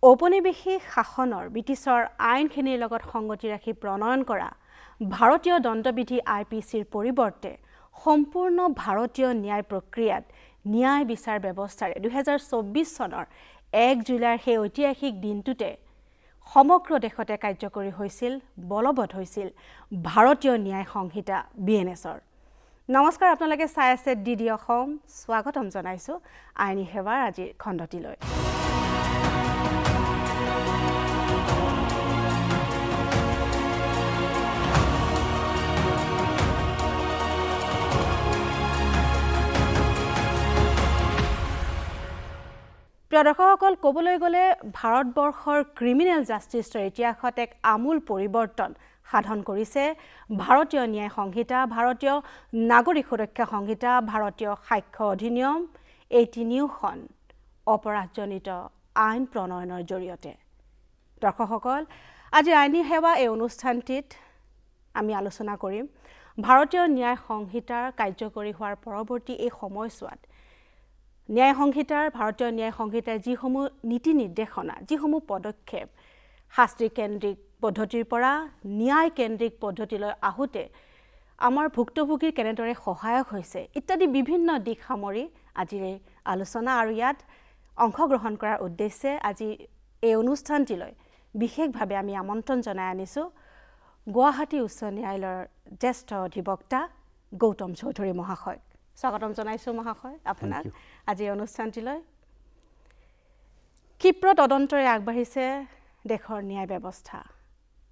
ঔপনিবেশিক শাসনৰ ব্ৰিটিছৰ আইনখিনিৰ লগত সংগতি ৰাখি প্ৰণয়ন কৰা ভাৰতীয় দণ্ডবিধি IPCৰ পৰিৱৰ্তে সম্পূৰ্ণ ভাৰতীয় ন্যায় প্ৰক্ৰিয়াত ন্যায় বিচাৰ ব্যৱস্থাৰে 2024 চনৰ 1 জুলাইৰ সেই ঐতিহাসিক দিনটোতে সমগ্ৰ দেশতে কাৰ্যকৰী হৈছিল বলবৎ হৈছিল ভাৰতীয় ন্যায় সংহিতা BNSৰ। নমস্কাৰ, আপোনালোকে চাই আছে DD অসম। স্বাগতম জনাইছো আইনী সেৱাৰ আজিৰ খণ্ডটিলৈ। প্ৰিয় দৰ্শকসকল, ক'বলৈ গ'লে ভাৰতবৰ্ষৰ ক্ৰিমিনেল জাষ্টিছৰ ইতিহাসত এক আমূল পৰিৱৰ্তন সাধন কৰিছে ভাৰতীয় ন্যায় সংহিতা, ভাৰতীয় নাগৰিক সুৰক্ষা সংহিতা, ভাৰতীয় সাক্ষ্য অধিনিয়ম, এই তিনিওখন অপৰাধজনিত আইন প্ৰণয়নৰ জৰিয়তে। দৰ্শকসকল, আজি আইনী সেৱা এই অনুষ্ঠানটিত আমি আলোচনা কৰিম ভাৰতীয় ন্যায় সংহিতাৰ কাৰ্যকৰী হোৱাৰ পৰৱৰ্তী এই সময়ছোৱাত ন্যায় সংহিতাৰ ভাৰতীয় ন্যায় সংহিতাৰ যিসমূহ নীতি নিৰ্দেশনা, যিসমূহ পদক্ষেপ শাস্তিকেন্দ্ৰিক পদ্ধতিৰ পৰা ন্যায় কেন্দ্ৰিক পদ্ধতিলৈ আহোঁতে আমাৰ ভুক্তভোগীৰ কেনেদৰে সহায়ক হৈছে ইত্যাদি বিভিন্ন দিশ সামৰি আজিৰ এই আলোচনা। আৰু ইয়াত অংশগ্ৰহণ কৰাৰ উদ্দেশ্যে আজি এই অনুষ্ঠানটিলৈ বিশেষভাৱে আমি আমন্ত্ৰণ জনাই আনিছোঁ গুৱাহাটী উচ্চ ন্যায়ালয়ৰ জ্যেষ্ঠ অধিবক্তা গৌতম চৌধুৰী মহাশয়। স্বাগতম জনাইছোঁ মহাশয় আপোনাক আজি অনুষ্ঠানটিলৈ। ক্ষীপ্ৰ তদন্তৰে আগবাঢ়িছে দেশৰ ন্যায় ব্যৱস্থা,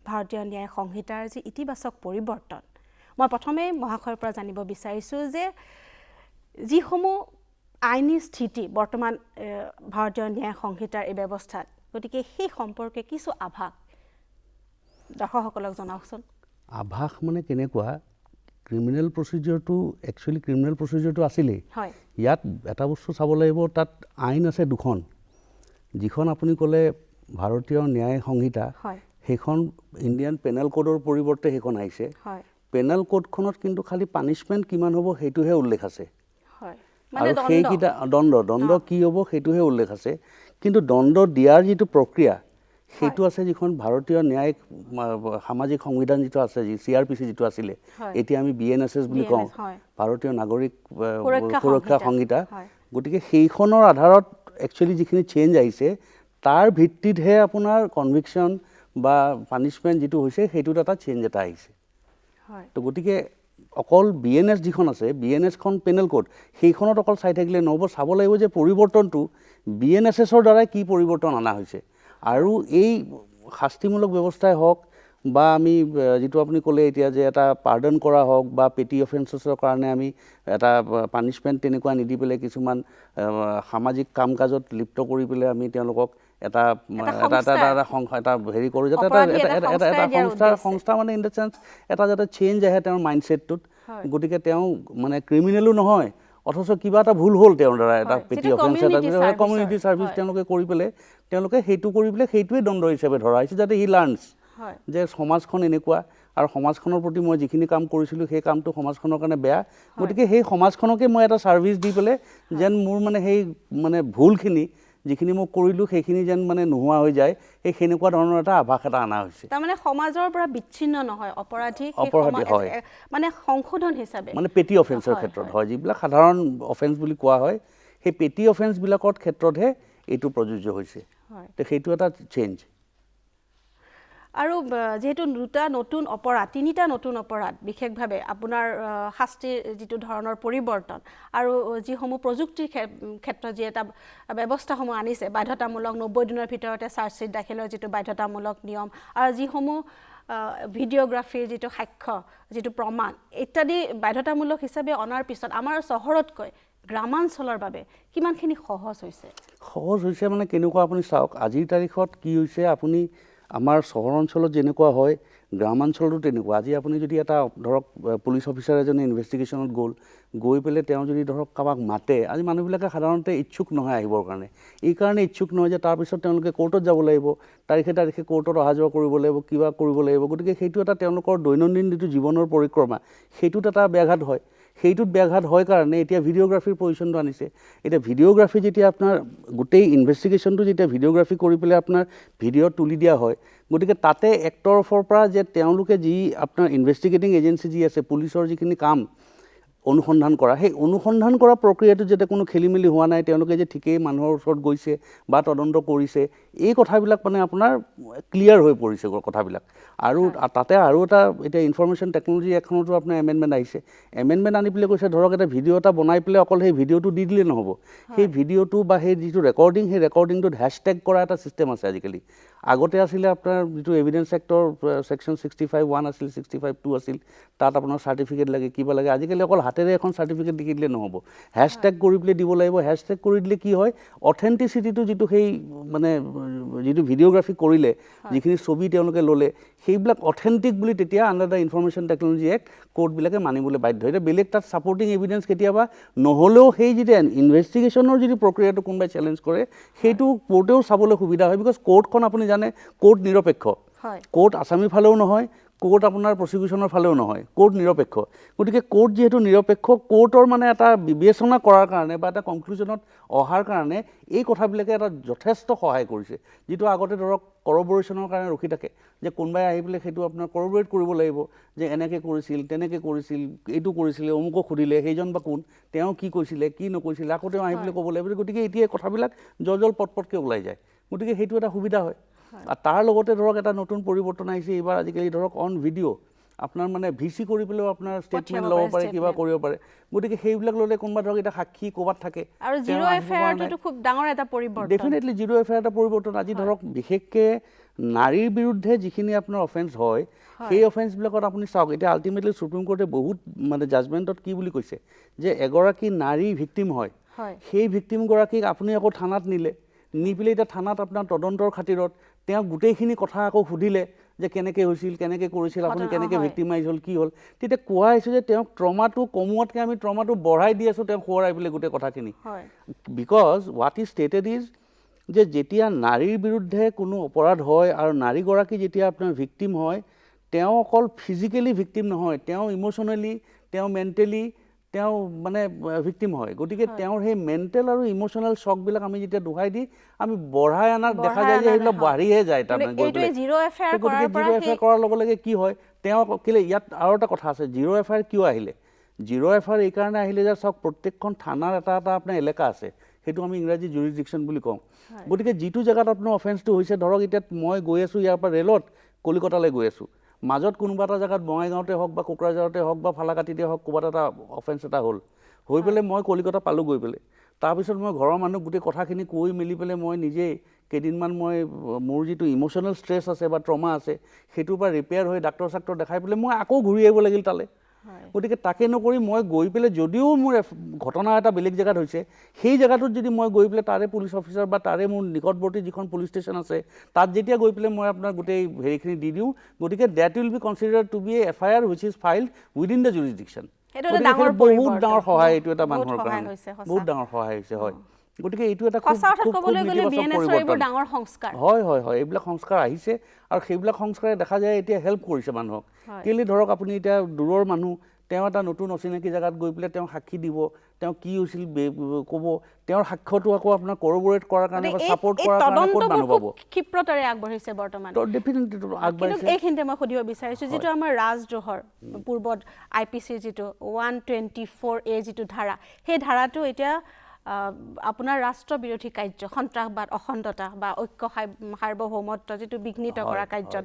ভাৰতীয় ন্যায় সংহিতাৰ যি ইতিবাচক পৰিৱৰ্তন। মই প্ৰথমেই মহাশয়ৰ পৰা জানিব বিচাৰিছোঁ যে যিসমূহ আইনী স্থিতি বৰ্তমান ভাৰতীয় ন্যায় সংহিতাৰ এই ব্যৱস্থাত, গতিকে সেই সম্পৰ্কে কিছু আভাস দৰ্শকসকলক জনাওকচোন। আভাস মানে কেনেকুৱা, ক্ৰিমিনেল প্ৰচিডিউৰটো একচুৱেলি ক্ৰিমিনেল প্ৰচিডিউৰটো আছিলেই। ইয়াত এটা বস্তু চাব লাগিব, তাত আইন আছে দুখন। যিখন আপুনি ক'লে ভাৰতীয় ন্যায় সংহিতা, সেইখন ইণ্ডিয়ান পেনেল কোডৰ পৰিৱৰ্তে সেইখন আহিছে। পেনেল কোডখনত কিন্তু খালি পানিছমেণ্ট কিমান হ'ব সেইটোহে উল্লেখ আছে, আৰু সেইকেইটা দণ্ড কি হ'ব সেইটোহে উল্লেখ আছে। কিন্তু দণ্ড দিয়াৰ যিটো প্ৰক্ৰিয়া সেইটো আছে যিখন ভাৰতীয় ন্যায় সামাজিক সংবিধান যিটো আছে, CRPC যিটো আছিলে, এতিয়া আমি BNSS বুলি কওঁ, ভাৰতীয় নাগৰিক সুৰক্ষা সংহিতা। গতিকে সেইখনৰ আধাৰত একচুৱেলি যিখিনি চেঞ্জ আহিছে তাৰ ভিত্তিতহে আপোনাৰ কনভিকশ্যন বা পানিছমেণ্ট যিটো হৈছে সেইটোত এটা চেঞ্জ এটা আহিছে। তো গতিকে অকল BNS যিখন আছে, BNSখন পেনেল কোড, সেইখনত অকল চাই থাকিলে নহ'ব, চাব লাগিব যে পৰিৱৰ্তনটো BNSSৰ দ্বাৰাই কি পৰিৱৰ্তন অনা হৈছে। আৰু এই শাস্তিমূলক ব্যৱস্থাই হওক বা আমি যিটো আপুনি ক'লে এতিয়া যে এটা পাৰ্ডন কৰা হওক বা পেটি অফেন্সেছৰ কাৰণে আমি এটা পানিছমেণ্ট তেনেকুৱা নিদি পেলাই কিছুমান সামাজিক কাম কাজত লিপ্ত কৰি পেলাই আমি তেওঁলোকক এটা হেৰি কৰোঁ, যাতে এটা সংস্থা মানে ইন দ্য চেন্স এটা যাতে চেঞ্জ আহে তেওঁৰ মাইণ্ডছেটটোত। গতিকে তেওঁ মানে ক্ৰিমিনেলো নহয়, অথচ কিবা এটা ভুল হ'ল তেওঁৰ দ্বাৰা, এটা পেটি অফেন্স এটা কমিউনিটি ছাৰ্ভিচ তেওঁলোকে কৰি পেলাই তেওঁলোকে সেইটো কৰি পেলাই সেইটোৱে দণ্ড হিচাপে ধৰা হৈছে, যাতে হি লাৰ্ণছ যে সমাজখন এনেকুৱা আৰু সমাজখনৰ প্ৰতি মই যিখিনি কাম কৰিছিলোঁ সেই কামটো সমাজখনৰ কাৰণে বেয়া। গতিকে সেই সমাজখনকে মই এটা ছাৰ্ভিচ দি পেলাই যেন মোৰ মানে সেই মানে ভুলখিনি যিখিনি মই কৰিলোঁ সেইখিনি যেন মানে নোহোৱা হৈ যায়, সেই সেনেকুৱা ধৰণৰ এটা আভাস এটা অনা হৈছে। তাৰমানে সমাজৰ পৰা বিচ্ছিন্ন নহয় অপৰাধী হয়, মানে সংশোধন হিচাপে মানে পেটি অফেন্সৰ ক্ষেত্ৰত হয়, যিবিলাক সাধাৰণ অফেন্স বুলি কোৱা হয়, সেই পেটি অফেন্সবিলাকৰ ক্ষেত্ৰতহে এইটো প্ৰযোজ্য হৈছে। তো সেইটো এটা চেঞ্জ। আৰু যিহেতু তিনিটা নতুন অপৰাধ বিশেষভাৱে আপোনাৰ শাস্তিৰ যিটো ধৰণৰ পৰিৱৰ্তন আৰু যিসমূহ প্ৰযুক্তিৰ ক্ষেত্ৰত যি এটা ব্যৱস্থাসমূহ আনিছে, বাধ্যতামূলক 90 দিনৰ ভিতৰতে চাৰ্জশ্বিট দাখিলৰ যিটো বাধ্যতামূলক নিয়ম, আৰু যিসমূহ ভিডিঅ'গ্ৰাফীৰ যিটো সাক্ষ্য, যিটো প্ৰমাণ ইত্যাদি বাধ্যতামূলক হিচাপে অনাৰ পিছত আমাৰ চহৰতকৈ গ্ৰামাঞ্চলৰ বাবে কিমানখিনি সহজ হৈছে? সহজ হৈছে মানে কেনেকুৱা, আপুনি চাওক আজিৰ তাৰিখত কি হৈছে, আপুনি আমাৰ চহৰ অঞ্চলত যেনেকুৱা হয় গ্ৰামাঞ্চলতো তেনেকুৱা। আজি আপুনি যদি এটা ধৰক পুলিচ অফিচাৰ এজনে ইনভেষ্টিগেশ্যনত গৈ পেলাই তেওঁ যদি ধৰক কাৰোবাক মাতে, আজি মানুহবিলাকে সাধাৰণতে ইচ্ছুক নহয় আহিবৰ কাৰণে। এই কাৰণে ইচ্ছুক নহয় যে তাৰপিছত তেওঁলোকে কোৰ্টত যাব লাগিব, তাৰিখে কোৰ্টত অহা যোৱা কৰিব লাগিব, কিবা কৰিব লাগিব। গতিকে সেইটো এটা তেওঁলোকৰ দৈনন্দিন যিটো জীৱনৰ পৰিক্ৰমা সেইটোত এটা ব্যাঘাত হয়। সেইটোত ব্যাঘাত হয় কাৰণে এতিয়া ভিডিঅ'গ্ৰাফিৰ পজিশ্যনটো আনিছে এতিয়া ভিডিঅ'গ্ৰাফি যেতিয়া আপোনাৰ গোটেই ইনভেষ্টিগেশ্যনটো যেতিয়া ভিডিঅ'গ্ৰাফি কৰি পেলাই আপোনাৰ ভিডিঅ' তুলি দিয়া হয় গতিকে তাতে এক্টৰৰ পৰা যে তেওঁলোকে যি আপোনাৰ ইনভেষ্টিগেটিং এজেঞ্চি যি আছে পুলিচৰ যিখিনি কাম অনুসন্ধান কৰা সেই অনুসন্ধান কৰা প্ৰক্ৰিয়াটো যাতে কোনো খেলি মেলি হোৱা নাই তেওঁলোকে যে ঠিকেই মানুহৰ ওচৰত গৈছে বা তদন্ত কৰিছে এই কথাবিলাক মানে আপোনাৰ ক্লিয়াৰ হৈ পৰিছে কথাবিলাক আৰু তাতে আৰু এটা এতিয়া ইনফৰমেশ্যন টেকন'লজি এখনতো আপোনাৰ এমেণ্ডমেণ্ট আহিছে এমেণ্ডমেণ্ট আনি পেলাই কৈছে ধৰক এটা ভিডিঅ' এটা বনাই পেলাই অকল সেই ভিডিঅ'টো দি দিলে নহ'ব সেই ভিডিঅ'টো বা সেই যিটো ৰেকৰ্ডিং সেই ৰেকৰ্ডিংটোত হেছটেগ কৰা এটা ছিষ্টেম আছে আজিকালি আগতে আছিলে আপোনাৰ যিটো এভিডেন্স এক্টৰ ছেকশ্যন 65(1) আছিল 65(2) আছিল তাত আপোনাৰ চাৰ্টিফিকেট লাগে কিবা লাগে আজিকালি অকল হাতেৰে এখন চাৰ্টিফিকেট লিখি দিলে নহ'ব হেছটেগ কৰি পেলাই দিব লাগিব হেছটেগ কৰি দিলে কি হয় অথেণ্টিচিটিটো যিটো সেই মানে যিটো ভিডিঅ'গ্ৰাফি কৰিলে যিখিনি ছবি তেওঁলোকে ল'লে সেইবিলাক অথেণ্টিক বুলি তেতিয়া under the information technology act কোৰ্টবিলাকে মানিবলৈ বাধ্য এতিয়া বেলেগ তাত ছাপৰ্টিং এভিডেন্স কেতিয়াবা নহ'লেও সেই যিটো ইনভেষ্টিগেশ্যনৰ যিটো প্ৰক্ৰিয়াটো কোনোবাই চেলেঞ্জ কৰে সেইটো কোৰ্টেও চাবলৈ সুবিধা হয় বিকজ কোৰ্টখন আপুনি জানে কোৰ্ট নিৰপেক্ষ কোৰ্ট আছামীৰ ফালেও নহয় কোৰ্ট আপোনাৰ প্ৰচিকিউশ্যনৰ ফালেও নহয় কোৰ্ট নিৰপেক্ষ গতিকে কোৰ্ট যিহেতু নিৰপেক্ষ কোৰ্টৰ মানে এটা বিবেচনা কৰাৰ কাৰণে বা এটা কনক্লুজনত অহাৰ কাৰণে এই কথাবিলাকে এটা যথেষ্ট সহায় কৰিছে যিটো আগতে ধৰক কৰবৰেশ্যনৰ কাৰণে ৰখি থাকে যে কোনোবাই আহি পেলাই সেইটো আপোনাৰ কৰবৰেট কৰিব লাগিব যে এনেকৈ কৰিছিল তেনেকৈ কৰিছিল এইটো কৰিছিলে অমুকক সুধিলে সেইজন বা কোন তেওঁ কি কৈছিলে কি নকৈছিলে আকৌ তেওঁ আহি পেলাই ক'ব লাগিব গতিকে এতিয়া কথাবিলাক জল পটপটকৈ ওলাই যায় গতিকে সেইটো এটা সুবিধা হয় আৰু তাৰ লগতে ধৰক এটা নতুন পৰিৱৰ্তন আহিছে এইবাৰ আজিকালি ধৰক অন ভিডিঅ' আপোনাৰ মানে ভিচি কৰি পেলাইও আপোনাৰ ষ্টেটমেণ্ট ল'ব পাৰে কিবা কৰিব পাৰে গতিকে সেইবিলাক ল'লে কোনোবা ধৰক এটা সাক্ষী ক'ৰবাত থাকে আৰু জিৰ' এফআইআৰটো খুব ডাঙৰ এটা পৰিৱৰ্তন ডেফিনেটলি জিৰ' এফআইআৰ এটা পৰিৱৰ্তন আজি ধৰক বিশেষকৈ নাৰীৰ বিৰুদ্ধে যিখিনি আপোনাৰ অফেন্স হয় সেই অফেন্সবিলাকত আপুনি চাওক এতিয়া আল্টিমেটলি সুপ্ৰিম কোৰ্টে বহুত মানে জাজমেণ্টত কি বুলি কৈছে যে এগৰাকী নাৰী ভিক্টিম হয় সেই ভিক্টিমগৰাকীক আপুনি আকৌ থানাত নিলে নি পেলাই এতিয়া থানাত আপোনাৰ তদন্তৰ খাতিৰত তেওঁ গোটেইখিনি কথা আকৌ সুধিলে যে কেনেকৈ হৈছিল কেনেকৈ কৰিছিল আপুনি কেনেকৈ ভিক্টিমাইজ হ'ল কি হ'ল তেতিয়া কোৱা হৈছে যে তেওঁক ট্ৰমাটো কমোৱাতকৈ আমি ট্ৰমাটো বঢ়াই দি আছোঁ তেওঁক সোঁৱৰাই পেলাই গোটেই কথাখিনি because what is stated is যে যেতিয়া নাৰীৰ বিৰুদ্ধে কোনো অপৰাধ হয় আৰু নাৰীগৰাকী যেতিয়া আপোনাৰ ভিক্টিম হয় তেওঁ অকল ফিজিকেলি ভিক্টিম নহয় তেওঁ ইম'শ্যনেলি তেওঁ মেণ্টেলি তেওঁ মানে ভিক্টিম হয় গতিকে তেওঁৰ সেই মেণ্টেল আৰু ইম'শ্যনেল শ্বকবিলাক আমি যেতিয়া দোহাই দি আমি বঢ়াই অনাত দেখা যায় যে সেইবিলাক বাঢ়িহে যায় তাৰমানে গতিকে জিৰ' এফআইআৰ কৰাৰ লগে লগে কি হয় তেওঁ কেলৈ ইয়াত আৰু এটা কথা আছে জিৰ' এফআইআৰ কিয় আহিলে জিৰ' এফআইআৰ এইকাৰণে আহিলে যে চাওক প্ৰত্যেকখন থানাৰ এটা এটা আপোনাৰ এলেকা আছে সেইটো আমি ইংৰাজী জুৰিডিকশ্যন বুলি কওঁ গতিকে যিটো জেগাত আপোনাৰ অফেন্সটো হৈছে ধৰক এতিয়া মই গৈ আছোঁ ইয়াৰ পৰা ৰেলত কলিকতালৈ গৈ আছোঁ মাজত কোনোবা এটা জেগাত বঙাইগাঁৱতে হওক বা কোকৰাঝাৰতে হওক বা ফালাকাটিতে হওক ক'ৰবাত এটা অফেন্স এটা হ'ল হৈ পেলাই মই কলিকতা পালোঁ গৈ পেলাই তাৰপিছত মই ঘৰৰ মানুহ গোটেই কথাখিনি কৈ মেলি পেলাই মই নিজেই কেইদিনমান মই মোৰ যিটো ইম'শ্যনেল ষ্ট্ৰেছ আছে বা ট্ৰমা আছে সেইটোৰ পৰা ৰিপেয়াৰ হৈ ডাক্তৰ চাক্তৰ দেখাই পেলাই মই আকৌ ঘূৰি আহিব লাগিল তালৈ গতিকে তাকে নকৰি মই গৈ পেলাই যদিও মোৰ ঘটনা এটা বেলেগ জেগাত হৈছে সেই জেগাটোত যদি মই গৈ পেলাই তাৰে পুলিচ অফিচাৰ বা তাৰে মোৰ নিকটৱৰ্তী যিখন পুলিচ ষ্টেচন আছে তাত যেতিয়া গৈ পেলাই মই আপোনাৰ গোটেই হেৰিখিনি দি দিওঁ গতিকে that will be considered to be a FIR which is filed within the jurisdiction বহুত ডাঙৰ সহায় এইটো এটা মানুহৰ কাৰণে বহুত ডাঙৰ সহায় হৈছে হয় গতিকে এইটো এটা হয় হয় হয় এইবিলাক সংস্কাৰ আহিছে আৰু সেইবিলাক সংস্কাৰে দেখা যায় এতিয়া হেল্প কৰিছে মানুহক কেলৈ ধৰক আপুনি এতিয়া দূৰৰ মানুহ তেওঁ এটা নতুন অচিনাকি জেগাত গৈ পেলাই তেওঁ সাক্ষী দিব তেওঁ কি হৈছিল ক'ব তেওঁৰ সাক্ষ্যটো আকৌ আপোনাৰ কৰবৰেট কৰাৰ কাৰণে বা ছাপৰ্ট কৰাৰ কাৰণে ক'ত মানুহ পাব ক্ষিপ্ৰতাৰে আগবাঢ়িছে বৰ্তমান ডেফিনেটলি আগবাঢ়িছে এইখিনিতে মই সুধিব বিচাৰিছোঁ যিটো আমাৰ ৰাজদ্ৰোহৰ পূৰ্বত IPCৰ যিটো 124A যিটো ধাৰা সেই ধাৰাটো এতিয়া আপোনাৰ ৰাষ্ট্ৰ বিৰোধী কাৰ্য সন্ত্ৰাসবাদ অখণ্ডতা বা ঐক্য সাৰ্বভৌমত্ব যিটো বিঘ্নিত কৰা কাৰ্যত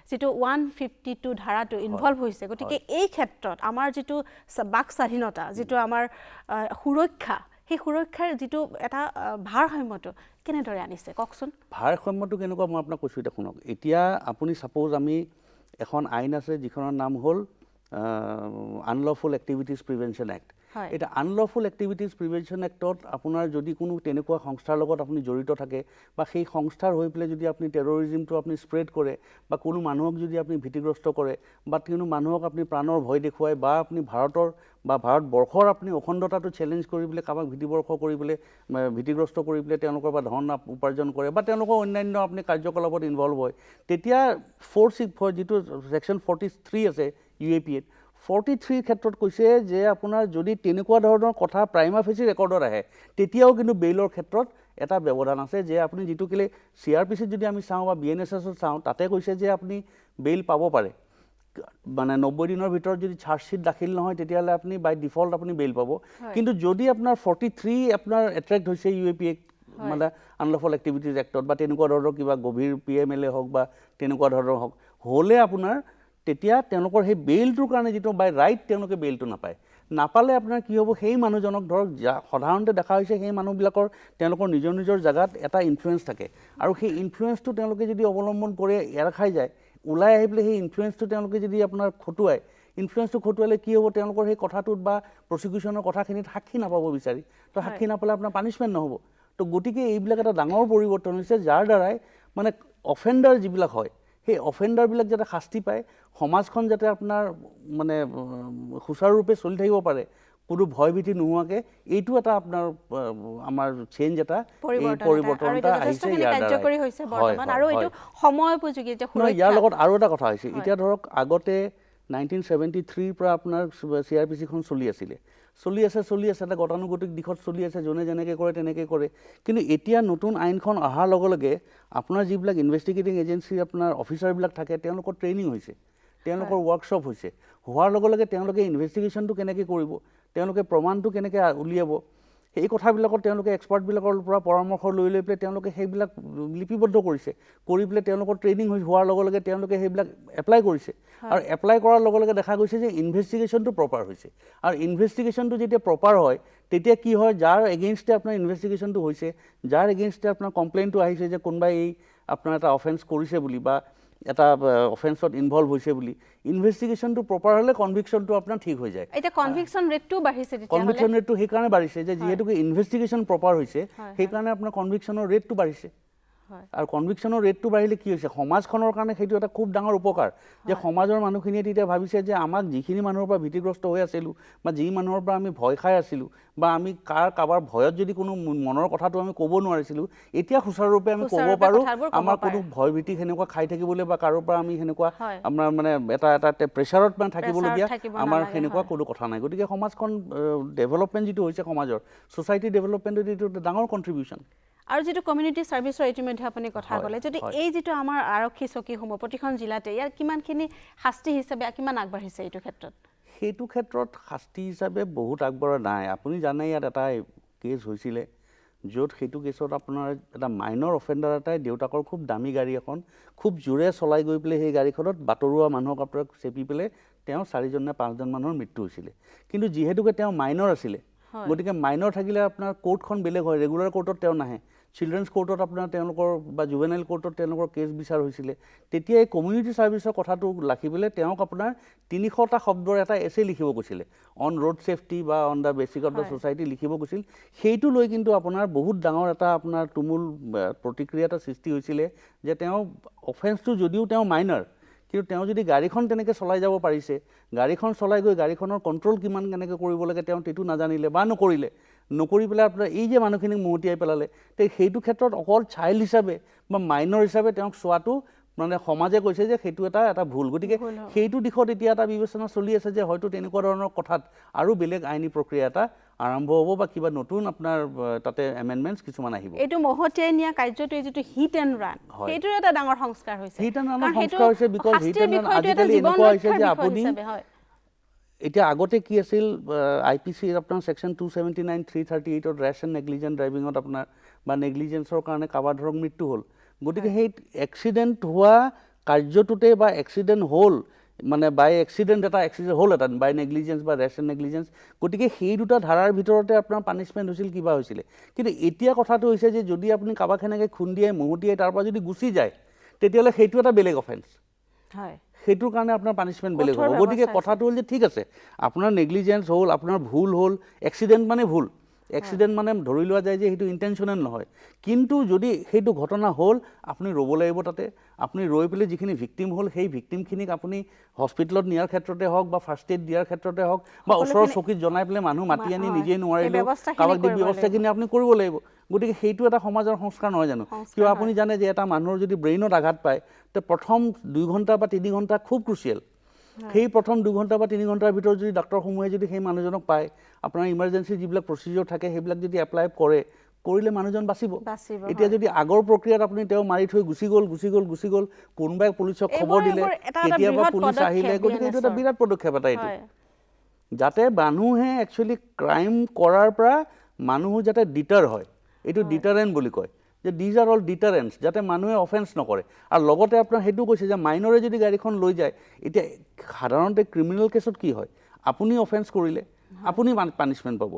যিটো 152 ধাৰাটো ইনভলভ হৈছে গতিকে এই ক্ষেত্ৰত আমাৰ যিটো বাক স্বাধীনতা যিটো আমাৰ সুৰক্ষা সেই সুৰক্ষাৰ যিটো এটা ভাৰসাম্যটো কেনেদৰে আনিছে কওকচোন ভাৰসাম্যটো কেনেকুৱা মই আপোনাক কৈছোঁ এতিয়া শুনক এতিয়া আপুনি ছাপ'জ আমি এখন আইন আছে যিখনৰ নাম হ'ল আনলফুল এক্টিভিটিজ প্ৰিভেনশ্যন এক্ট এটা আনলফুল এক্টিভিটিজ প্ৰিভেনশ্যন এক্টত আপোনাৰ যদি কোনো তেনেকুৱা সংস্থাৰ লগত আপুনি জড়িত থাকে বা সেই সংস্থাৰ হৈ পেলাই যদি আপুনি টেৰৰিজিমটো আপুনি স্প্ৰেড কৰে বা কোনো মানুহক যদি আপুনি ভীতিগ্ৰস্ত কৰে বা কোনো মানুহক আপুনি প্ৰাণৰ ভয় দেখুৱাই বা আপুনি ভাৰতৰ বা ভাৰতবৰ্ষৰ আপুনি অখণ্ডতাটো চেলেঞ্জ কৰি পেলাই কাৰোবাক ভীতিগ্ৰস্ত কৰি পেলাই তেওঁলোকৰ পৰা ধন উপাৰ্জন কৰে বা তেওঁলোকৰ অন্যান্য আপুনি কাৰ্যকলাপত ইনভলভ হয় তেতিয়া যিটো ছেকশ্যন 43 আছে UAPAত 43 ক্ষেত্ৰত কৈছে যে আপোনাৰ যদি তেনেকুৱা ধৰণৰ কথা প্ৰাইমা ফেচি ৰেকৰ্ডত আহে তেতিয়াও কিন্তু বেইলৰ ক্ষেত্ৰত এটা ব্যৱধান আছে যে আপুনি যিটো কেলে CRPCত যদি আমি চাওঁ বা BNSSত চাওঁ তাতে কৈছে যে আপুনি বেইল পাব পাৰে মানে 90 দিনৰ ভিতৰত যদি চাৰ্জশ্বিট দাখিল নহয় তেতিয়াহ'লে আপুনি বাই ডিফল্ট আপুনি বেইল পাব কিন্তু যদি আপোনাৰ 43 আপোনাৰ এট্ৰেক্ট হৈছে UAP মানে আনলফুল এক্টিভিটিজ এক্টত বা তেনেকুৱা ধৰণৰ কিবা গভীৰ PMLA হওক বা তেনেকুৱা ধৰণৰ হওক হ'লে আপোনাৰ তেতিয়া তেওঁলোকৰ সেই বেইলটোৰ কাৰণে যিটো বাই ৰাইট তেওঁলোকে বেইলটো নাপালে আপোনাৰ কি হ'ব সেই মানুহজনক ধৰক সাধাৰণতে দেখা হৈছে সেই মানুহবিলাকৰ তেওঁলোকৰ নিজৰ নিজৰ জাগাত এটা ইনফ্লুৱেঞ্চ থাকে আৰু সেই ইনফ্লুৱেঞ্চটো তেওঁলোকে যদি অৱলম্বন কৰে এৰা খাই যায় ওলাই আহি পেলাই সেই ইনফ্লুৱেঞ্চটো তেওঁলোকে যদি আপোনাৰ খটুৱায় ইনফ্লুৱেঞ্চটো খটুৱালে কি হ'ব তেওঁলোকৰ সেই কথাটোত বা প্ৰচিকিউশ্যনৰ কথাখিনিত সাক্ষী নাপাব বিচাৰি তো সাক্ষী নাপালে আপোনাৰ পানিছমেণ্ট নহ'ব তো গতিকে এইবিলাক এটা ডাঙৰ পৰিৱৰ্তন হৈছে যাৰ দ্বাৰাই মানে অফেণ্ডাৰ যিবিলাক হয় সেই অফেণ্ডাৰবিলাক যাতে শাস্তি পায় সমাজখন যাতে আপোনাৰ মানে সুচাৰুৰূপে চলি থাকিব পাৰে কোনো ভয়ভীতি নোহোৱাকৈ এইটো এটা আপোনাৰ আমাৰ চেঞ্জ এটা পৰিৱৰ্তন এটা আহিছে ইয়াৰ লগত আৰু এটা কথা হৈছে এতিয়া ধৰক আগতে 1973 পৰা আপোনাৰ CRPCখন চলি আছে এটা গতানুগতিক দিশত চলি আছে যোনে যেনেকৈ কৰে তেনেকৈ কৰে কিন্তু এতিয়া নতুন আইনখন অহাৰ লগে লগে আপোনাৰ যিবিলাক ইনভেষ্টিগেটিং এজেঞ্চি আপোনাৰ অফিচাৰবিলাক থাকে তেওঁলোকৰ ট্ৰেইনিং হৈছে তেওঁলোকৰ ৱৰ্কশ্বপ হৈছে হোৱাৰ লগে লগে তেওঁলোকে ইনভেষ্টিগেশ্যনটো কেনেকৈ কৰিব তেওঁলোকে প্ৰমাণটো কেনেকৈ উলিয়াব সেই কথাবিলাকত তেওঁলোকে এক্সপাৰ্টবিলাকৰ পৰা পৰামৰ্শ লৈ পেলাই তেওঁলোকে সেইবিলাক লিপিবদ্ধ কৰিছে কৰি পেলাই তেওঁলোকৰ ট্ৰেইনিং হোৱাৰ লগে লগে তেওঁলোকে সেইবিলাক এপ্লাই কৰিছে আৰু এপ্লাই কৰাৰ লগে লগে দেখা গৈছে যে ইনভেষ্টিগেশ্যনটো প্ৰপাৰ হৈছে আৰু ইনভেষ্টিগেশ্যনটো যেতিয়া প্ৰপাৰ হয় তেতিয়া কি হয় যাৰ এগেইনষ্টে আপোনাৰ ইনভেষ্টিগেশ্যনটো হৈছে যাৰ এগেইনষ্টে আপোনাৰ কমপ্লেইনটো আহিছে যে কোনোবাই এই আপোনাৰ এটা অফেন্স কৰিছে বুলি বা এটা অফেন্সত ইনভলভ হৈছে বুলি ইনভেষ্টিগেশ্যনটো প্ৰপাৰ হ'লে কনভিকশ্যনটো আপোনাৰ ঠিক হৈ যায় এতিয়া কনভিকশ্যন ৰেটটো বাঢ়িছে কনভিকশ্যন ৰেটটো সেইকাৰণে বাঢ়িছে যে যিহেতুকে ইনভেষ্টিগেশ্যন প্ৰপাৰ হৈছে সেইকাৰণে আপোনাৰ কনভিকশ্যনৰ ৰেটটো বাঢ়িছে আৰু কনভিকশ্যনৰ ৰেটটো বাঢ়িলে কি হৈছে সমাজখনৰ কাৰণে সেইটো এটা খুব ডাঙৰ উপকাৰ যে সমাজৰ মানুহখিনিয়ে তেতিয়া ভাবিছে যে আমাক যিখিনি মানুহৰ পৰা ভীতিগ্ৰস্ত হৈ আছিলোঁ বা যি মানুহৰ পৰা আমি ভয় খাই আছিলোঁ বা আমি কাৰোবাৰ ভয়ত যদি কোনো মনৰ কথাটো আমি ক'ব নোৱাৰিছিলোঁ এতিয়া সুচাৰুৰূপে আমি ক'ব পাৰোঁ আমাৰ কোনো ভয় ভীতি সেনেকুৱা খাই থাকিবলৈ বা কাৰোৰ পৰা আমি সেনেকুৱা আমাৰ মানে এটা প্ৰেছাৰত মানে থাকিবলগীয়া আমাৰ সেনেকুৱা কোনো কথা নাই গতিকে সমাজখন ডেভেলপমেণ্ট যিটো হৈছে সমাজৰ ছ'চাইটি ডেভেলপমেণ্টত এইটো এটা ডাঙৰ কণ্ট্ৰিবিউশ্যন আৰু যেটো কমিউনিটি সাৰ্ভিসৰ ইতিমধ্যে আপুনি কথা ক'লে যদি এই যেটো আমাৰ আৰক্ষী চকীসমূহ প্ৰতিখন জিলাতে ইয়াৰ কিমানখিনি শাস্তি হিচাপে কিমান আগবাঢ়িছে এইটো ক্ষেত্ৰত সেইটো ক্ষেত্ৰত শাস্তি হিচাপে বহুত আগবঢ়া নাই আপুনি জানে ইয়াত এটা কেছ হৈছিলে য'ত সেইটো কেছত আপোনাৰ এটা মাইনৰ অফেণ্ডাৰ এটাই দেউতাকৰ খুব দামী গাড়ী এখন খুব জোৰে চলাই গৈ পেলাই সেই গাড়ীখনত বাটৰুৱা মানুহক আপোনাৰ চেপি পেলাই তেওঁ 4জন নে 5জন মানুহৰ মৃত্যু হৈছিলে কিন্তু যিহেতুকে তেওঁ মাইনৰ আছিলে গতিকে মাইনৰ থাকিলে আপোনাৰ কোৰ্টখন বেলেগ হয় ৰেগুলাৰ কোৰ্টত তেওঁ নাহে চিলড্ৰেন্স কোৰ্টত আপোনাৰ তেওঁলোকৰ বা জুভেনাইল কোৰ্টত তেওঁলোকৰ কেছ বিচাৰ হৈছিলে তেতিয়া এই কমিউনিটি সাৰ্ভিসৰ কথাটো ৰাখিবলৈ তেওঁক আপোনাৰ 300টা শব্দৰ এটা এছে লিখিব কৈছিলে অন ৰোড সেফটি বা on the basic of the society লিখিব কৈছিল সেইটো লৈ কিন্তু আপোনাৰ বহুত ডাঙৰ এটা আপোনাৰ তুমুল প্ৰতিক্ৰিয়া এটা সৃষ্টি হৈছিলে যে তেওঁ অফেন্সটো যদিও তেওঁ মাইনৰ কিন্তু তেওঁ যদি গাড়ীখন তেনেকৈ চলাই যাব পাৰিছে গাড়ীখন চলাই গৈ গাড়ীখনৰ কণ্ট্ৰোল কিমান কেনেকৈ কৰিব লাগে তেওঁ তেটো নাজানিলে বা নকৰি পেলাই আপোনাৰ এই যে মানুহখিনিক মহতিয়াই পেলালে তে সেইটো ক্ষেত্ৰত অকল চাইল্ড হিচাপে বা মাইনৰ হিচাপে তেওঁক চোৱাটো মানে সমাজে কৈছে যে সেইটো এটা ভুল গতিকে সেইটো দিশত এতিয়া এটা বিবেচনা চলি আছে যে হয়তো তেনেকুৱা ধৰণৰ কথাত আৰু বেলেগ আইনী প্ৰক্ৰিয়া এটা আৰম্ভ হ'ব বা কিবা নতুন আপোনাৰ তাতে এমেণ্ডমেণ্টছ কিছুমান আহিব এইটো মহতিয়াই নিয়া কাৰ্যটো যেটো হিট এণ্ড ৰান সেইটোৰ এটা ডাঙৰ সংস্কাৰ হৈছে হিট এণ্ড ৰান সংস্কাৰ হৈছে বিকজ হিট এণ্ড ৰান আজিকালি এনেকুৱা হৈছে যে আপুনি এতিয়া আগতে কি আছিল আইপিচিৰ আপোনাৰ সেকশন 279 338ত ৰেছ এণ্ড নেগলিজেন্ট ড্ৰাইভিঙত আপোনাৰ বা নেগলিজেন্সৰ কাৰণে কাৰোবাৰ ধৰক মৃত্যু হ'ল গতিকে সেই এক্সিডেণ্ট হোৱা কাৰ্যটোতে বা এক্সিডেণ্ট হ'ল মানে বাই এক্সিডেণ্ট হ'ল এটা বাই নেগলিজেন্স বা ৰেছ এণ্ড নেগলিজেন্স গতিকে সেই দুটা ধাৰাৰ ভিতৰতে আপোনাৰ পানিছমেণ্ট হৈছিল কিবা হৈছিলে কিন্তু এতিয়া কথাটো হৈছে যে যদি আপুনি কাৰোবাক সেনেকৈ খুন্দিয়াই মহতিয়াই তাৰ পৰা যদি গুচি যায় তেতিয়াহ'লে সেইটো এটা বেলেগ অফেন্স হয় সেইটোৰ কাৰণে আপোনাৰ পানিছমেণ্ট বেলেগ হ'ব গতিকে কথাটো হ'ল যে ঠিক আছে আপোনাৰ নেগলিজেন্স হ'ল আপোনাৰ ভুল হ'ল এক্সিডেণ্ট মানে ভুল এক্সিডেণ্ট মানে ধৰি লোৱা যায় যে সেইটো ইণ্টেনশ্যনেল নহয় কিন্তু যদি সেইটো ঘটনা হ'ল আপুনি ৰ'ব লাগিব তাতে আপুনি ৰৈ পেলাই যিখিনি ভিক্টিম হ'ল সেই ভিক্টিমখিনিক আপুনি হস্পিটেলত নিয়াৰ ক্ষেত্ৰতে হওক বা ফাৰ্ষ্ট এইড দিয়াৰ ক্ষেত্ৰতে হওক বা ওচৰৰ চকীত জনাই পেলাই মানুহ মাতি আনি নিজে নোৱাৰিলেও কাৰোবাক দি ব্যৱস্থাখিনি আপুনি কৰিব লাগিব গতিকে সেইটো এটা সমাজৰ সংস্কাৰ নহয় জানো কিয় আপুনি জানে যে এটা মানুহৰ যদি ব্ৰেইনত আঘাত পায় তো প্ৰথম 2 ঘণ্টা বা 3 ঘণ্টা খুব ক্ৰুচিয়েল সেই প্ৰথম 2 ঘণ্টা বা 3 ঘণ্টাৰ ভিতৰত যদি ডাক্তৰসমূহে যদি সেই মানুহজনক পায় আপোনাৰ ইমাৰ্জেঞ্চি যিবিলাক প্ৰচিডিউৰ থাকে সেইবিলাক যদি এপ্লাই কৰিলে মানুহজন বাচিব এতিয়া যদি আগৰ প্ৰক্ৰিয়াত আপুনি তেওঁ মাৰি থৈ গুচি গ'ল কোনোবাই পুলিচক খবৰ দিলে কেতিয়াবা পুলিচ আহিলে গতিকে এইটো এটা বিৰাট পদক্ষেপ এটা এইটো যাতে মানুহে একচুৱেলি ক্ৰাইম কৰাৰ পৰা মানুহ যাতে ডিটাৰ হয় এইটো ডিটাৰেণ্ট বুলি কয় যে দিজ আৰ অল ডিটাৰেণ্টছ যাতে মানুহে অফেন্স নকৰে আৰু লগতে আপোনাৰ সেইটো কৈছে যে মাইনৰে যদি গাড়ীখন লৈ যায় এতিয়া সাধাৰণতে ক্ৰিমিনেল কেছত কি হয় আপুনি অফেন্স কৰিলে আপুনি পানিশমেণ্ট পাব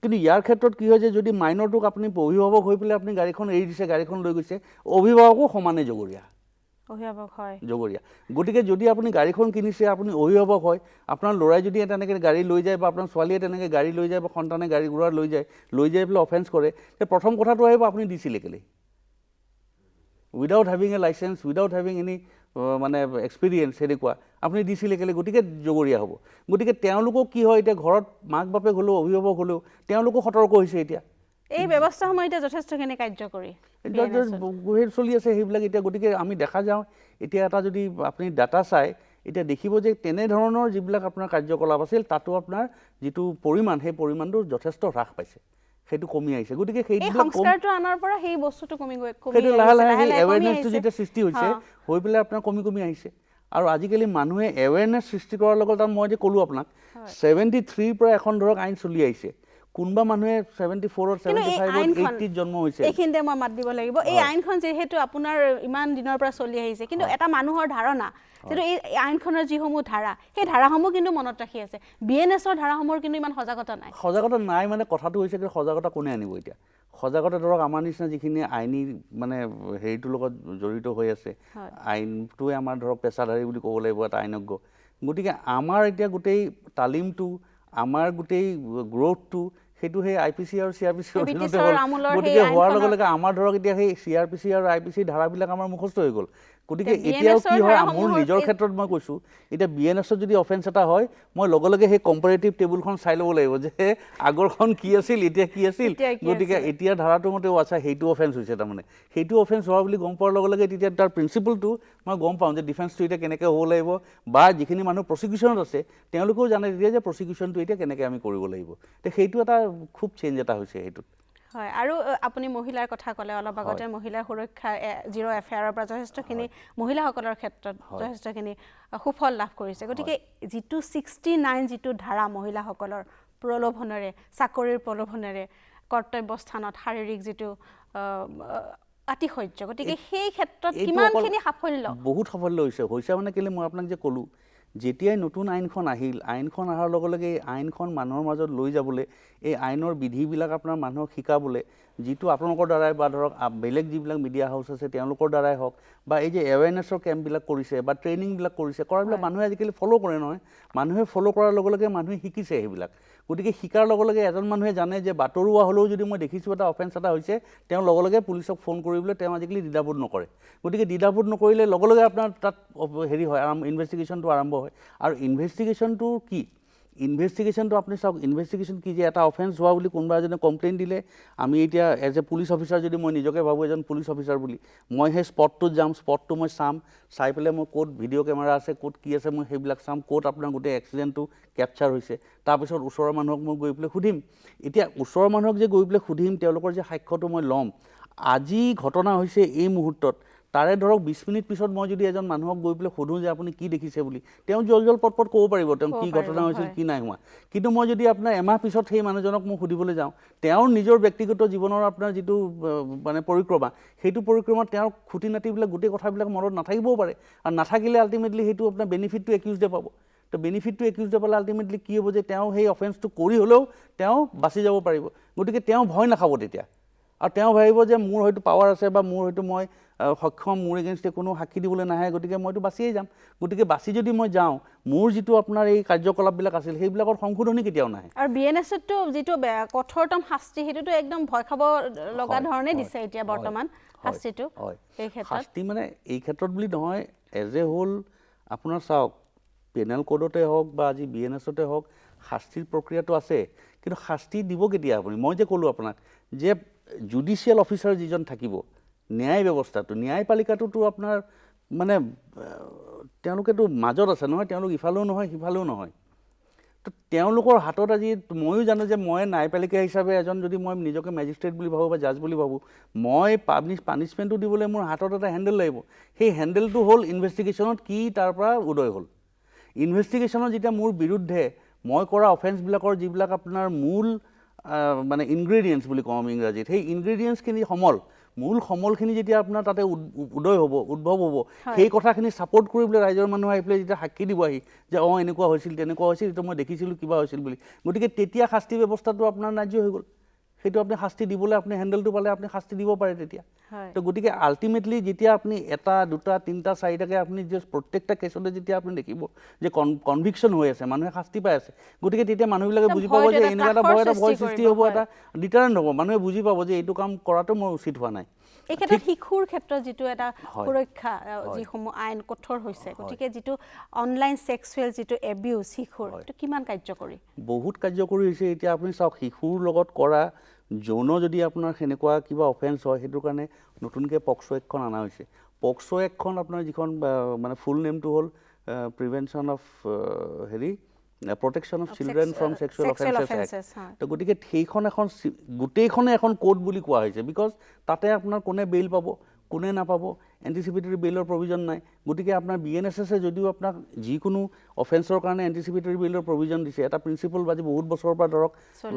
কিন্তু ইয়াৰ ক্ষেত্ৰত কি হয় যে যদি মাইনৰটোক আপুনি অভিভাৱক হৈ পেলাই আপুনি গাড়ীখন এৰি দিছে গাড়ীখন লৈ গৈছে অভিভাৱকো সমানে জগৰীয়া গতিকে যদি আপুনি গাড়ীখন কিনিছে আপুনি অভিভাৱক হয় আপোনাৰ ল'ৰাই যদি তেনেকৈ গাড়ী লৈ যায় বা আপোনাৰ ছোৱালীয়ে তেনেকৈ গাড়ী লৈ যায় বা সন্তানে গাড়ী ঘোঁৰা লৈ যায় পেলাই অফেন্স কৰে প্ৰথম কথাটো আহিব আপুনি দিছিলে কেলে উইদাউট হেভিং এ লাইচেন্স উইদাউট হেভিং এনি মানে এক্সপিৰিয়েঞ্চ সেনেকুৱা আপুনি দিছিলে কেলে গতিকে জগৰীয়া হ'ব গতিকে তেওঁলোকক কি হয় এতিয়া ঘৰত মাক বাপেক হ'লেও অভিভাৱক হ'লেও তেওঁলোকো সতৰ্ক হৈছে এতিয়া এই ব্যৱস্থাসমূহ এতিয়া যথেষ্টখিনি কাৰ্যকৰী চলি আছে সেইবিলাক এতিয়া গতিকে আমি দেখা যাওঁ এতিয়া এটা যদি আপুনি ডাটা চাই এতিয়া দেখিব যে তেনেধৰণৰ যিবিলাক আপোনাৰ কাৰ্যকলাপ আছিল তাতো আপোনাৰ যিটো পৰিমাণ সেই পৰিমাণটো যথেষ্ট হ্ৰাস পাইছে সেইটো কমি আহিছে গতিকে সংস্কাৰটো আনাৰ পৰা সেই বস্তুটো কমি সেইটো লাহে লাহে এৱেৰনেছটো যেতিয়া সৃষ্টি হৈছে হৈ পেলাই আপোনাৰ কমি আহিছে আৰু আজিকালি মানুহে এৱেৰনেছ সৃষ্টি কৰাৰ লগত মই যে ক'লোঁ আপোনাক 73 পৰা এখন ধৰক আইন চলি আহিছে কোনবা মানুহে 74 75 80 জন্ম হৈছে এইখিনিতে মই মাত দিব লাগিব এই আইনখন যেহেতু আপোনাৰ ইমান দিনৰ পৰা চলি আহিছে কিন্তু এটা মানুহৰ ধাৰণা যেটো এই আইনখনৰ যিসমূহ ধাৰা সেই ধাৰাসমূহ কিন্তু মনত ৰাখি আছে বিএনএছৰ ধাৰাসমূহৰ কিন্তু ইমান সজাগতা নাই মানে কথাটো হৈছে যে সজাগতা কোনে আনিব এতিয়া সজাগতা ধৰক আমাৰ নিচিনা যিখিনি আইনী মানে হেৰিটোৰ লগত জড়িত হৈ আছে আইনটোৱে আমাৰ ধৰক পেছাদাৰী বুলি ক'ব লাগিব এটা আইনজ্ঞ গতিকে আমাৰ এতিয়া গোটেই তালিমটো আমাৰ গোটেই গ্ৰোথটো সেইটো সেই আইপিসি আৰু সিআৰপিসি অধীনতে হ'ল গতিকে হোৱাৰ লগে লগে আমাৰ ধৰক এতিয়া সেই সিআৰপিসি আৰু আইপিসি ধাৰাবিলাক আমাৰ মুখস্থ হৈ গ'ল গতিকে এতিয়াও কি হয় মোৰ নিজৰ ক্ষেত্ৰত মই কৈছোঁ এতিয়া বিএনএছৰ যদি অফেন্স এটা হয় মই লগে লগে সেই কম্পাৰেটিভ টেবুলখন চাই ল'ব লাগিব যে আগৰখন কি আছিল এতিয়া কি আছিল গতিকে এতিয়া ধাৰাটো মতেও আচ্ছা সেইটো অফেন্স হৈছে তাৰমানে সেইটো অফেন্স হোৱা বুলি গম পোৱাৰ লগে লগে তেতিয়া তাৰ প্ৰিন্সিপলটো মই গম পাওঁ যে ডিফেন্সটো এতিয়া কেনেকৈ হ'ব লাগিব বা যিখিনি মানুহ প্ৰচিকিউশ্যনত আছে তেওঁলোকেও জানে তেতিয়া যে প্ৰচিকিউশ্যনটো এতিয়া কেনেকৈ আমি কৰিব লাগিব তো সেইটো এটা খুব চেঞ্জ এটা হৈছে সেইটোত হয় আৰু আপুনি মহিলাৰ কথা ক'লে অলপ আগতে মহিলাৰ সুৰক্ষা জিৰ' এফআইআৰৰ পৰা যথেষ্টখিনি মহিলাসকলৰ ক্ষেত্ৰত যথেষ্টখিনি সুফল লাভ কৰিছে গতিকে যিটো 69 যিটো ধাৰা মহিলাসকলৰ প্ৰলোভনেৰে চাকৰিৰ প্ৰলোভনেৰে কৰ্তব্যস্থানত শাৰীৰিক যিটো আতিশয্য গতিকে সেই ক্ষেত্ৰত কিমানখিনি সাফল্য বহুত সাফল্য হৈছে মানে কেলে মই আপোনাক যে ক'লোঁ যেতিয়াই নতুন আইনখন আহিল আইনখন অহাৰ লগে লগে এই আইনখন মানুহৰ মাজত লৈ যাবলৈ এই আইনৰ বিধিবিলাক আপোনাৰ মানুহক শিকাবলৈ যিটো আপোনালোকৰ দ্বাৰাই বা ধৰক বেলেগ যিবিলাক মিডিয়া হাউচ আছে তেওঁলোকৰ দ্বাৰাই হওক বা এই যে এৱেৰনেছৰ কেম্পবিলাক কৰিছে বা ট্ৰেইনিংবিলাক কৰিছে কৰাবিলাক মানুহে আজিকালি ফ'ল' কৰে নহয় মানুহে ফ'ল' কৰাৰ লগে লগে মানুহে শিকিছে সেইবিলাক গতিকে শিকাৰ লগে লগে এজন মানুহে জানে যে বাতৰুৱা হ'লেও যদি মই দেখিছোঁ এটা অফেন্স এটা হৈছে তেওঁ লগে লগে পুলিচক ফোন কৰিবলৈ তেওঁ আজিকালি দ্বিধাবোধ নকৰে গতিকে দ্বিধাবোধ নকৰিলে লগে লগে আপোনাৰ তাত হেৰি হয় ইনভেষ্টিগেশ্যনটো আৰম্ভ হয় আৰু ইনভেষ্টিগেশ্যনটো কি ইনভেষ্টিগেশ্যনটো আপুনি চাওক ইনভেষ্টিগেশ্যন কি যে এটা অফেন্স হোৱা বুলি কোনোবা এজনে কমপ্লেইন দিলে আমি এতিয়া এজ এ পুলিচ অফিচাৰ যদি মই নিজকে ভাবোঁ এজন পুলিচ অফিচাৰ বুলি মই সেই স্পটটোত যাম স্পটটো মই চাম চাই পেলাই মই ক'ত ভিডিঅ' কেমেৰা আছে ক'ত কি আছে মই সেইবিলাক চাম ক'ত আপোনাৰ গোটেই এক্সিডেণ্টটো কেপচাৰ হৈছে তাৰপিছত ওচৰৰ মানুহক মই গৈ পেলাই সুধিম এতিয়া ওচৰৰ মানুহক যে গৈ পেলাই সুধিম তেওঁলোকৰ যে সাক্ষ্যটো মই ল'ম আজি ঘটনা হৈছে এই মুহূৰ্তত তাৰে ধৰক 20 মিনিট পিছত মই যদি এজন মানুহক গৈ পেলাই সোধোঁ যে আপুনি কি দেখিছে বুলি তেওঁ জল পটপট ক'ব পাৰিব তেওঁ কি ঘটনা হৈছিল কি নাই হোৱা কিন্তু মই যদি আপোনাৰ এমাহ পিছত সেই মানুহজনক মই সুধিবলৈ যাওঁ তেওঁৰ নিজৰ ব্যক্তিগত জীৱনৰ আপোনাৰ যিটো মানে পৰিক্ৰমা সেইটো পৰিক্ৰমাত তেওঁৰ খুঁটি নাতিবিলাক গোটেই কথাবিলাক মনত নাথাকিবও পাৰে আৰু নাথাকিলে আল্টিমেটলি সেইটো আপোনাৰ বেনিফিটটো একিউজডে পাব তো বেনিফিটটো একিউজডে পালে আল্টিমেটলি কি হ'ব যে তেওঁ সেই অফেন্সটো কৰি হ'লেও তেওঁ বাচি যাব পাৰিব গতিকে তেওঁ ভয় নাখাব তেতিয়া আৰু তেওঁ ভাবিব যে মোৰ হয়তো পাৱাৰ আছে বা মোৰ হয়তো মই সক্ষম মোৰ এগেইনষ্টে কোনো সাক্ষী দিবলৈ নাহে গতিকে মইতো বাচিয়েই যাম গতিকে বাচি যদি মই যাওঁ মোৰ যিটো আপোনাৰ এই কাৰ্যকলাপবিলাক আছিল সেইবিলাকৰ সংশোধনী কেতিয়াও নাহে আৰু বিএনএছটো যিটো কঠোৰতম শাস্তি সেইটোতো একদম ভয় খাব লগা ধৰণে দিছে এতিয়া বৰ্তমান শাস্তিটো এই ক্ষেত্ৰত শাস্তি মানে এই ক্ষেত্ৰত বুলি নহয় এজ এ হোল আপোনাৰ চাওক পেনেল কোডতে হওক বা আজি বিএনএছতে হওক শাস্তিৰ প্ৰক্ৰিয়াটো আছে কিন্তু শাস্তি দিব কেতিয়া আপুনি মই যে ক'লোঁ আপোনাক যে জুডিচিয়েল অফিচাৰ যিজন থাকিব ন্যায় ব্যৱস্থাটো ন্যায়পালিকাটোতো আপোনাৰ মানে তেওঁলোকেতো মাজত আছে নহয়, তেওঁলোক ইফালেও নহয় সিফালেও নহয়। তো তেওঁলোকৰ হাতত আজি ময়ো জানো যে মই ন্যায়পালিকা হিচাপে এজন যদি মই নিজকে মেজিষ্ট্ৰেট বুলি ভাবোঁ বা জাজ বুলি ভাবোঁ, মই পানিছমেণ্টটো দিবলৈ মোৰ হাতত এটা হেণ্ডেল লাগিব। সেই হেণ্ডেলটো হ'ল ইনভেষ্টিগেশ্যনত কি তাৰ পৰা উদয় হ'ল। ইনভেষ্টিগেশ্যনত যেতিয়া মোৰ বিৰুদ্ধে মই কৰা অফেন্সবিলাকৰ যিবিলাক আপোনাৰ মূল মানে ইনগ্ৰেডিয়েণ্টছ বুলি কওঁ আমি ইংৰাজীত, সেই ইনগ্ৰেডিয়েণ্টছখিনি মূল সমলখিনি যেতিয়া আপোনাৰ তাতে উদ্ভৱ হ'ব, সেই কথাখিনি ছাপৰ্ট কৰিবলৈ ৰাইজৰ মানুহ আহি পেলাই যেতিয়া সাক্ষী দিব আহি যে এনেকুৱা হৈছিল তেনেকুৱা হৈছিল, এইটো মই দেখিছিলোঁ কিবা হৈছিল বুলি, গতিকে তেতিয়া শাস্তি ব্যৱস্থাটো আপোনাৰ ন্যায্য হৈ গ'ল। সেইটো আপুনি শাস্তি দিবলৈ আপুনি হেণ্ডেলটো পালে আপুনি শাস্তি দিব পাৰে তেতিয়া। তো গতিকে আল্টিমেটলি যেতিয়া আপুনি এটা দুটা তিনিটা চাৰিটাকৈ আপুনি যে প্ৰত্যেকটা কেছতে যেতিয়া আপুনি দেখিব যে কনভিকশ্যন হৈ আছে, মানুহে শাস্তি পাই আছে, গতিকে তেতিয়া মানুহবিলাকে বুজি পাব যে এনেকুৱা এটা ভয় সৃষ্টি হ'ব, এটা ডিটাৰেণ্ট হ'ব। মানুহে বুজি পাব যে এইটো কাম কৰাটো মোৰ উচিত হোৱা নাই। এই ক্ষেত্ৰত শিশুৰ ক্ষেত্ৰত যিটো এটা সুৰক্ষা যিসমূহ আইন কঠোৰ হৈছে, গতিকে যিটো অনলাইন ছেক্সুৱেল যিটো এবিউজ শিশুৰ, এইটো কিমান কাৰ্যকৰী? বহুত কাৰ্যকৰী হৈছে। এতিয়া আপুনি চাওক, শিশুৰ লগত কৰা যৌন যদি আপোনাৰ সেনেকুৱা কিবা অফেন্স হয়, সেইটোৰ কাৰণে নতুনকৈ পক্সো এক্টখন অনা হৈছে। পক্সো এক্টখন আপোনাৰ যিখন মানে ফুল নেমটো হ'ল prevention of protection of children from sexual offences act. তো গতিকে সেইখন গোটেইখনে এখন কোড বুলি কোৱা হৈছে, বিকজ তাতে আপোনাৰ কোনে বেইল পাব কোনে নাপাব, এণ্টিচিপেটৰী বেইলৰ প্ৰভিজন নাই। গতিকে আপোনাৰ BNSS যদিও আপোনাক যিকোনো অফেন্সৰ কাৰণে এণ্টিচিপেটৰী বেইলৰ প্ৰভিজন দিছে, এটা প্ৰিন্সিপল আজি বহুত বছৰৰ পৰা ধৰক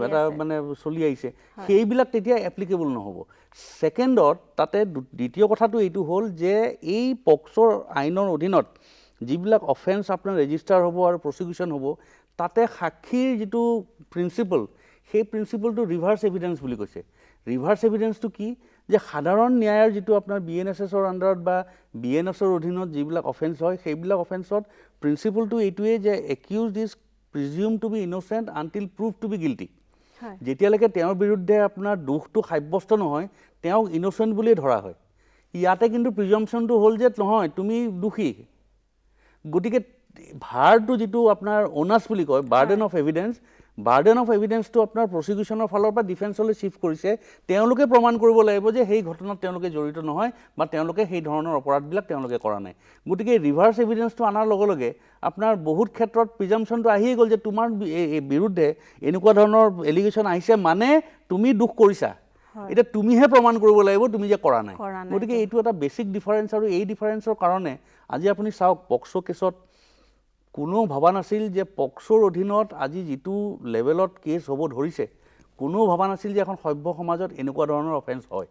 এটা মানে চলি আহিছে, সেইবিলাক তেতিয়া এপ্লিকেবল নহ'ব। ছেকেণ্ডত তাতে দ্বিতীয় কথাটো এইটো হ'ল যে এই পক্সোৰ আইনৰ অধীনত যিবিলাক অফেন্স আপোনাৰ ৰেজিষ্টাৰ হ'ব আৰু প্ৰচিকিউশ্যন হ'ব, তাতে সাক্ষীৰ যিটো প্ৰিন্সিপল, সেই প্ৰিন্সিপলটো ৰিভাৰ্ছ এভিডেন্স বুলি কৈছে। ৰিভাৰ্ছ এভিডেন্সটো কি? যে সাধাৰণ ন্যায়ৰ যিটো আপোনাৰ BNSSৰ আণ্ডাৰত বা BNSৰ অধীনত যিবিলাক অফেন্স হয়, সেইবিলাক অফেন্সত প্ৰিন্সিপলটো এইটোৱেই যে accused is presume to be innocent until prove to be guilty. যেতিয়ালৈকে তেওঁৰ বিৰুদ্ধে আপোনাৰ দোষটো সাব্যস্ত নহয়, তেওঁক ইন'চেণ্ট বুলিয়ে ধৰা হয়। ইয়াতে কিন্তু প্ৰিজম্পশ্যনটো হ'ল যে নহয়, তুমি দোষী। গতিকে ভাৰটো যিটো আপোনাৰ অনাৰ্ছ বুলি কয়, বাৰ্ডেন অফ এভিডেন্সটো আপোনাৰ প্ৰচিকিউশ্যনৰ ফালৰ পৰা ডিফেন্সলৈ চিফ্ট কৰিছে। তেওঁলোকে প্ৰমাণ কৰিব লাগিব যে সেই ঘটনাত তেওঁলোকে জড়িত নহয় বা তেওঁলোকে সেই ধৰণৰ অপৰাধবিলাক তেওঁলোকে কৰা নাই। গতিকে ৰিভাৰ্ছ এভিডেন্সটো অনাৰ লগে লগে আপোনাৰ বহুত ক্ষেত্ৰত প্ৰিজাম্পশ্যনটো আহিয়ে গ'ল যে তোমাৰ বিৰুদ্ধে এনেকুৱা ধৰণৰ এলিগেশ্যন আহিছে, মানে তুমি দোষ কৰিছা, এতিয়া তুমিহে প্ৰমাণ কৰিব লাগিব তুমি যে কৰা নাই। গতিকে এইটো এটা বেছিক ডিফাৰেঞ্চ, আৰু এই ডিফাৰেঞ্চৰ কাৰণে আজি আপুনি চাওক, পক্সো কেছত কোনেও ভবা নাছিল যে পক্সোৰ অধীনত আজি যিটো লেভেলত কেছ হ'ব ধৰিছে, কোনেও ভবা নাছিল যে এখন সভ্য সমাজত এনেকুৱা ধৰণৰ অফেন্স হয়।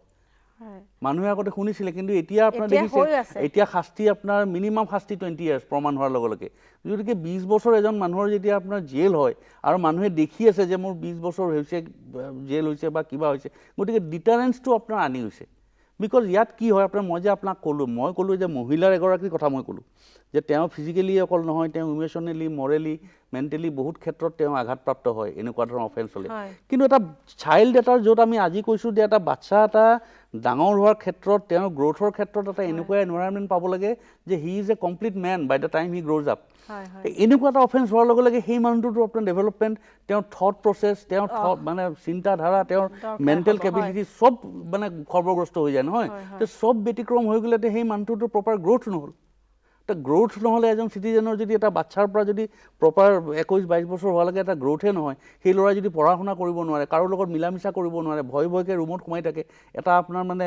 মানুহে আগতে শুনিছিলে, কিন্তু এতিয়া আপোনাৰ দেখিছে এতিয়া শাস্তি আপোনাৰ মিনিমাম শাস্তি 20 years প্ৰমাণ হোৱাৰ লগে লগে। গতিকে 20 বছৰ এজন মানুহৰ যেতিয়া আপোনাৰ জেল হয় আৰু মানুহে দেখি আছে যে মোৰ 20 বছৰ হৈছে জেল হৈছে বা কিবা হৈছে, গতিকে ডিটাৰেঞ্চটো আপোনাৰ আনি হৈছে। বিকজ ইয়াত কি হয়, আপোনাৰ মই ক'লোঁ যে মহিলাৰ এগৰাকীৰ কথা মই ক'লোঁ যে তেওঁ ফিজিকেলি অকল নহয়, তেওঁ ইম'চনেলি মৰেলি মেণ্টেলি বহুত ক্ষেত্ৰত তেওঁ আঘাতপ্ৰাপ্ত হয় এনেকুৱা ধৰণৰ অফেন্স হ'লে। কিন্তু এটা চাইল্ড এটাৰ য'ত আমি আজি কৈছোঁ যে এটা বাচ্চা এটা ডাঙৰ হোৱাৰ ক্ষেত্ৰত, তেওঁৰ গ্ৰ'থৰ ক্ষেত্ৰত এটা এনেকুৱা এনভাইৰনমেণ্ট পাব লাগে যে he is a complete man by the time he grows up. এনেকুৱা এটা অফেন্স হোৱাৰ লগে লগে সেই মানুহটোতো আপোনাৰ ডেভেলপমেণ্ট, তেওঁৰ থট প্ৰচেছ, তেওঁৰ মানে চিন্তাধাৰা, তেওঁৰ মেণ্টেল কেপাচিটি চব মানে সৰ্বগ্ৰস্ত হৈ যায় নহয়। তো চব ব্যতিক্ৰম হৈ গ'লে সেই মানুহটোতো প্ৰপাৰ গ্ৰ'থ নহ'ল। তো গ্ৰ'থ নহ'লে এজন চিটিজেনৰ যদি এটা বাচ্ছাৰ পৰা যদি প্ৰপাৰ 21-22 বছৰ হোৱালৈকে এটা গ্ৰ'থে নহয়, সেই ল'ৰাই যদি পঢ়া শুনা কৰিব নোৱাৰে, কাৰো লগত মিলা মিছা কৰিব নোৱাৰে, ভয়কৈ ৰুমত সোমাই থাকে, এটা আপোনাৰ মানে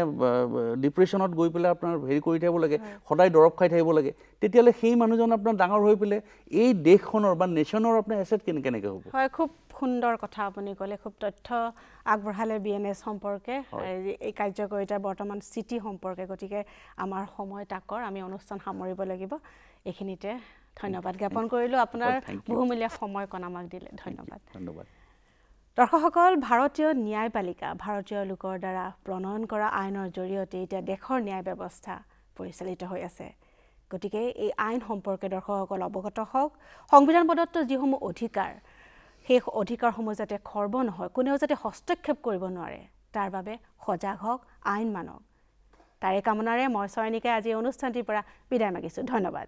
ডিপ্ৰেশ্যনত গৈ পেলাই আপোনাৰ হেৰি কৰি থাকিব লাগে, সদায় দৰৱ খাই থাকিব লাগে, তেতিয়াহ'লে সেই মানুহজন আপোনাৰ ডাঙৰ হৈ পেলাই এই দেশখনৰ বা নেশ্যনৰ আপোনাৰ এছেট কেনেকৈ হ'ব? হয়, খুব সুন্দৰ কথা আপুনি ক'লে, খুব তথ্য আগবঢ়ালে BNS সম্পৰ্কে, এই কাৰ্যকৰিতাৰ বৰ্তমান স্থিতি সম্পৰ্কে। গতিকে আমাৰ সময় তাকৰ, আমি অনুষ্ঠান সামৰিব লাগিব। এইখিনিতে ধন্যবাদ জ্ঞাপন কৰিলোঁ, আপোনাৰ বহুমূলীয়া সময়কণ আমাক দিলে। ধন্যবাদ। দৰ্শকসকল, ভাৰতীয় ন্যায়পালিকা, ভাৰতীয় লোকৰ দ্বাৰা প্ৰণয়ন কৰা আইনৰ জৰিয়তে এতিয়া দেশৰ ন্যায় ব্যৱস্থা পৰিচালিত হৈ আছে। গতিকে এই আইন সম্পৰ্কে দৰ্শকসকল অৱগত হওক। সংবিধান প্ৰদত্ত যিসমূহ অধিকাৰ, সেই অধিকাৰসমূহ যাতে খৰ্ব নহয়, কোনেও যাতে হস্তক্ষেপ কৰিব নোৱাৰে, তাৰ বাবে সজাগ হওক, আইন মানক। তাৰে কামনাৰে মই চয়নিকাই আজি এই অনুষ্ঠানটিৰ পৰা বিদায় মাগিছোঁ। ধন্যবাদ।